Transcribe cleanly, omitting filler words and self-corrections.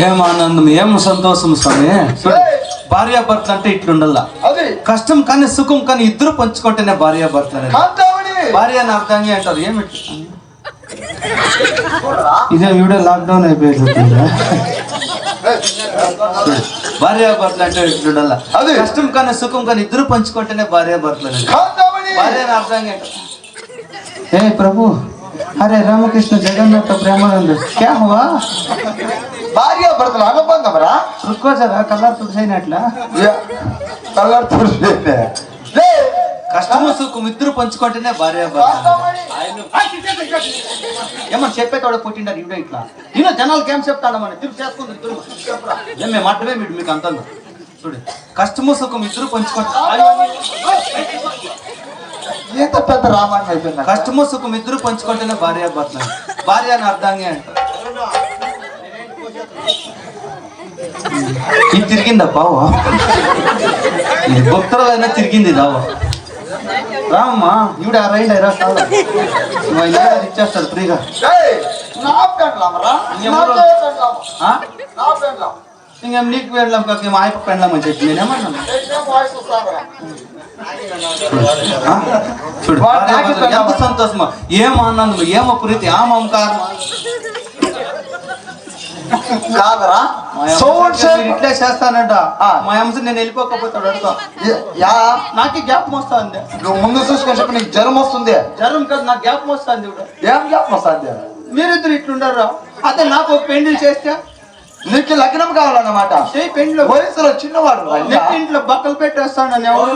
ఏం ఆనందం, ఏం సంతోషం స్వామి. భార్యాభర్తలు అంటే ఇట్లుండల్లా. కష్టం కానీ సుఖం కానీ ఇద్దరు పంచుకుంటేనే భార్యాభర్తలు. భార్య అని అర్థంగా అంటారు. ఏమిటి ఇదే వీడియో లాక్డౌన్ అయిపోయింది. భార్యాభర్తలు అంటే ఇట్లుండల్లా. కష్టం కానీ సుఖం కానీ ఇద్దరు పంచుకుంటేనే భార్యాభర్తలు. భార్య అని అర్థంగా అంటారు. ఏ ప్రభు, అరే రామకృష్ణ జగన్నాథ ప్రేమానంద క్యా హువా? భార్యాభర్తలు అనుబంధమరా? రుక్కో జరా, కలర్ తుడిసైనట్లా. కలర్ తుడిసైతే కష్టము సుఖం ఇద్దరు పంచుకుంటేనే భార్యాభర్తలు. ఏమన్నా చెప్పేటోడ పుట్టిండారు ఇవిడే ఇట్లా. నేను జనాలకి ఏం చెప్తాను మన తిరిగి చేసుకుంది ఇద్దరు మేము మాటమే మీకు అంత చూడు. కష్టము సుఖం ఇద్దరు పంచుకుంటారు. ఎంత పెద్ద రామాయణం అయిపోయింది. కష్టము సుఖం ఇద్దరు పంచుకుంటేనే భార్యాభర్తలు. భార్య అని అర్థంగా అంటారు. ఇది తిరిగిందా బావా? భక్తులైనా తిరిగింది దావా. రామ్మా ఇవిడ రైండ్ అయిరా కాదు ఇచ్చేస్తారు ఫ్రీగా. ఇంకేం నీకు వెళ్ళాం కాక ఆయప పెళ్ళామని చెప్పి నేనేమన్నా చూడు. ఎంత సంతోషమా, ఏం ఆనందం, ఏమో ప్రీతి, ఆ మమకారం. కాదరా ఇట్లే చేస్తానంట. మా అంశం నేను వెళ్ళిపోకపోతాడు అడుగుతా. నాకే గ్యాప్ వస్తుంది. నువ్వు ముందు చూసుకొని చెప్పి నీకు జ్వరం వస్తుంది. జ్వరం కాదు, నాకు గ్యాప్ వస్తుంది. ఏం జ్ఞాపకం వస్తుంది? మీరిద్దరు ఇట్లుండారా? అదే నాకు ఒక పెండ్లి చేస్తే నీకు లగ్నం కావాలన్నమాట. పెండ్లో వయసులో చిన్నవాడు ఇంట్లో బక్కలు పెట్టేస్తాను ఎవరు.